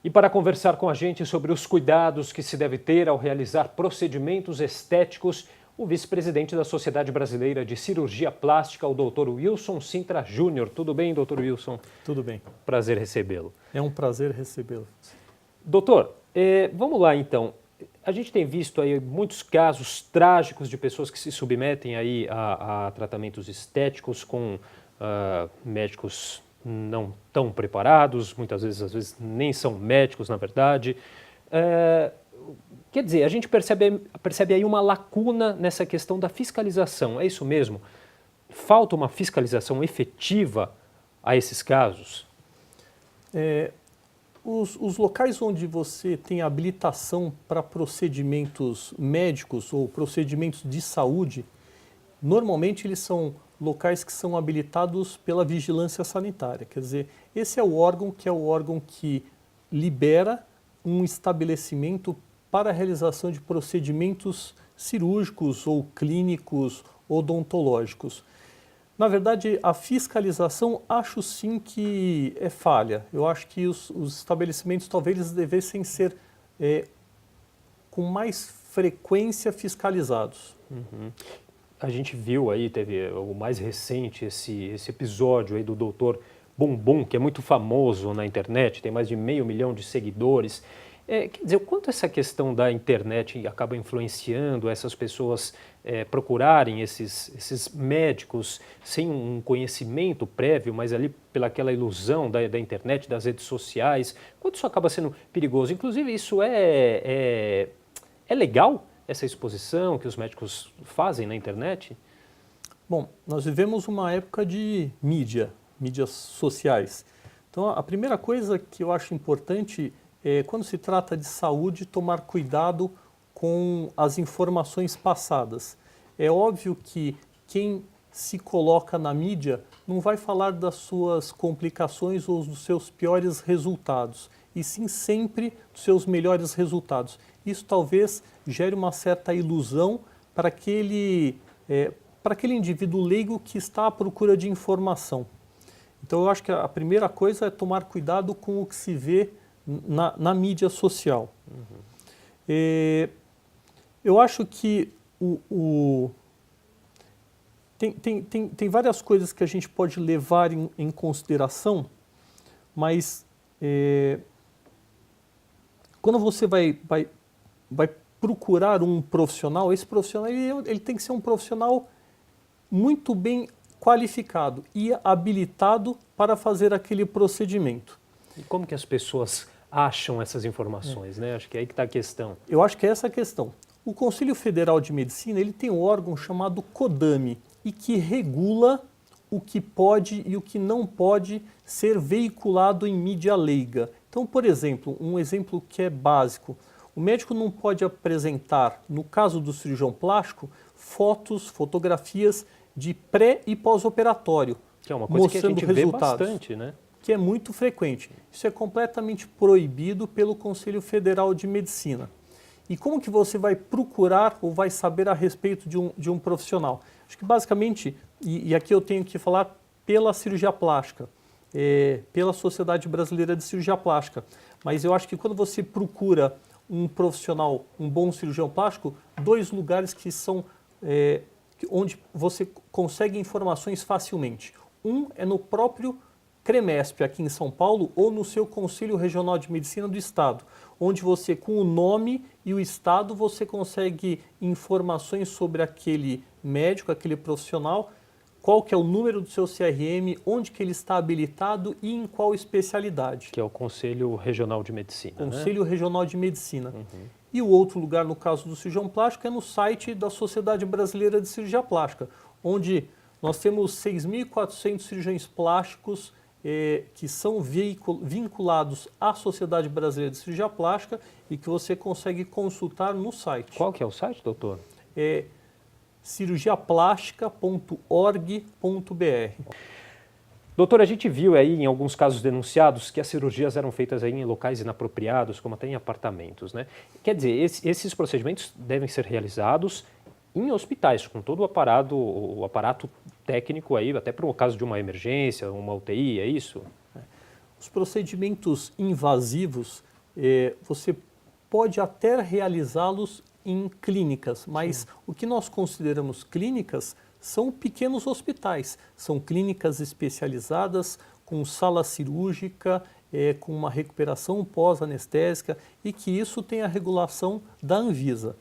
E para conversar com a gente sobre os cuidados que se deve ter ao realizar procedimentos estéticos, o vice-presidente da Sociedade Brasileira de Cirurgia Plástica, o Dr. Wilson Sintra Júnior. Tudo bem, Dr. Wilson? Tudo bem. Prazer recebê-lo. É um prazer recebê-lo. Doutor, vamos lá então. A gente tem visto aí muitos casos trágicos de pessoas que se submetem aí a tratamentos estéticos com médicos não tão preparados, muitas vezes, às vezes nem são médicos na verdade. Quer dizer, a gente percebe aí uma lacuna nessa questão da fiscalização, é isso mesmo? Falta uma fiscalização efetiva a esses casos? Os locais onde você tem habilitação para procedimentos médicos ou procedimentos de saúde, normalmente eles são locais que são habilitados pela vigilância sanitária. Quer dizer, esse é o órgão que libera um estabelecimento para a realização de procedimentos cirúrgicos ou clínicos, odontológicos. Na verdade, a fiscalização acho sim que é falha. Eu acho que os estabelecimentos talvez eles devessem ser com mais frequência fiscalizados. Uhum. A gente viu aí, teve o mais recente, esse episódio aí do Dr. Bumbum, que é muito famoso na internet, tem mais de 500 mil de seguidores. Quer dizer, o quanto essa questão da internet acaba influenciando essas pessoas procurarem esses médicos sem um conhecimento prévio, mas ali pelaquela ilusão da internet, das redes sociais, quanto isso acaba sendo perigoso? Inclusive, isso é legal, essa exposição que os médicos fazem na internet? Bom, nós vivemos uma época de mídias sociais. Então, a primeira coisa que eu acho importante quando se trata de saúde, tomar cuidado com as informações passadas. É óbvio que quem se coloca na mídia não vai falar das suas complicações ou dos seus piores resultados, e sim sempre dos seus melhores resultados. Isso talvez gere uma certa ilusão para aquele indivíduo leigo que está à procura de informação. Então eu acho que a primeira coisa é tomar cuidado com o que se vê na mídia social. Uhum. Eu acho que tem várias coisas que a gente pode levar em consideração, mas quando você vai procurar um profissional, esse profissional ele tem que ser um profissional muito bem qualificado e habilitado para fazer aquele procedimento. E como que as pessoas acham essas informações, né? Acho que é aí que está a questão. Eu acho que é essa a questão. O Conselho Federal de Medicina ele tem um órgão chamado CODAME e que regula o que pode e o que não pode ser veiculado em mídia leiga. Então, por exemplo, um exemplo que é básico, o médico não pode apresentar, no caso do cirurgião plástico, fotografias de pré e pós-operatório, que é uma coisa que a gente vê bastante, né? Que é muito frequente. Isso é completamente proibido pelo Conselho Federal de Medicina. E como que você vai procurar ou vai saber a respeito de um profissional? Acho que basicamente, e aqui eu tenho que falar pela cirurgia plástica, pela Sociedade Brasileira de Cirurgia Plástica, mas eu acho que quando você procura um profissional, um bom cirurgião plástico, dois lugares que são onde você consegue informações facilmente. Um é no próprio CREMESP, aqui em São Paulo, ou no seu Conselho Regional de Medicina do Estado, onde você, com o nome e o Estado, você consegue informações sobre aquele médico, aquele profissional, qual que é o número do seu CRM, onde que ele está habilitado e em qual especialidade. Que é o Conselho Regional de Medicina, Conselho Regional de Medicina. Uhum. E o outro lugar, no caso do cirurgião plástico, é no site da Sociedade Brasileira de Cirurgia Plástica, onde nós temos 6.400 cirurgiões plásticos que são vinculados à Sociedade Brasileira de Cirurgia Plástica e que você consegue consultar no site. Qual que é o site, doutor? É cirurgiaplástica.org.br. Doutor, a gente viu aí em alguns casos denunciados que as cirurgias eram feitas aí em locais inapropriados, como até em apartamentos, né? Quer dizer, esses procedimentos devem ser realizados em hospitais, com todo o aparato técnico aí, até para o caso de uma emergência, uma UTI, é isso? Os procedimentos invasivos você pode até realizá-los em clínicas, mas o que nós consideramos clínicas são pequenos hospitais, são clínicas especializadas com sala cirúrgica, com uma recuperação pós-anestésica e que isso tem a regulação da Anvisa.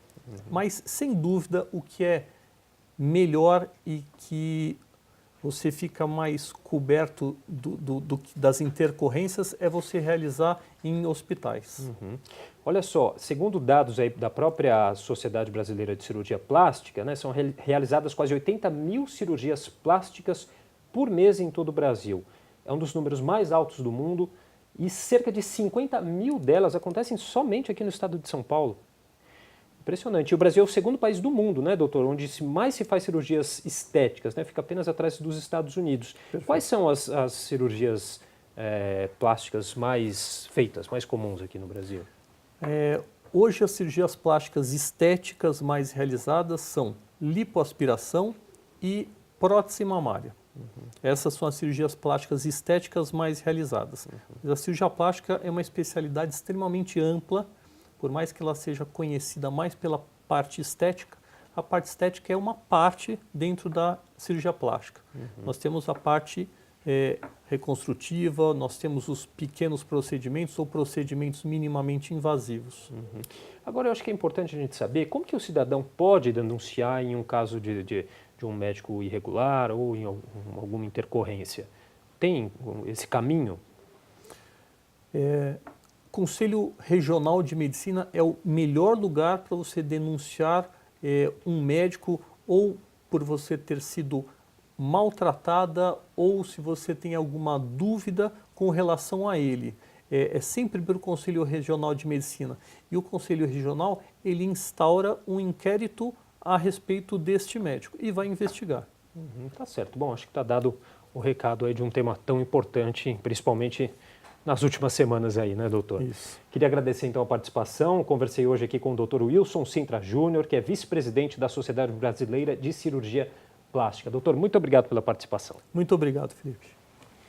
Mas, sem dúvida, o que é melhor e que você fica mais coberto das intercorrências é você realizar em hospitais. Olha só, segundo dados aí da própria Sociedade Brasileira de Cirurgia Plástica, né, são realizadas quase 80 mil cirurgias plásticas por mês em todo o Brasil. É um dos números mais altos do mundo e cerca de 50 mil delas acontecem somente aqui no estado de São Paulo. Impressionante. E o Brasil é o segundo país do mundo, né, doutor, onde mais se faz cirurgias estéticas, né, fica apenas atrás dos Estados Unidos. Perfeito. Quais são as cirurgias plásticas mais feitas, mais comuns aqui no Brasil? Hoje as cirurgias plásticas estéticas mais realizadas são lipoaspiração e prótese mamária. Essas são as cirurgias plásticas estéticas mais realizadas. Mas a cirurgia plástica é uma especialidade extremamente ampla, por mais que ela seja conhecida mais pela parte estética, a parte estética é uma parte dentro da cirurgia plástica. Nós temos a parte reconstrutiva, nós temos os pequenos procedimentos ou procedimentos minimamente invasivos. Agora, eu acho que é importante a gente saber como que o cidadão pode denunciar em um caso de um médico irregular ou em alguma intercorrência. Tem esse caminho? Conselho Regional de Medicina é o melhor lugar para você denunciar um médico ou por você ter sido maltratada ou se você tem alguma dúvida com relação a ele. É sempre pelo Conselho Regional de Medicina. E o Conselho Regional, ele instaura um inquérito a respeito deste médico e vai investigar. Tá certo. Bom, acho que está dado o recado aí de um tema tão importante, principalmente nas últimas semanas aí, né, doutor? Isso. Queria agradecer então a participação. Conversei hoje aqui com o doutor Wilson Sintra Júnior, que é vice-presidente da Sociedade Brasileira de Cirurgia Plástica. Doutor, muito obrigado pela participação. Muito obrigado, Felipe.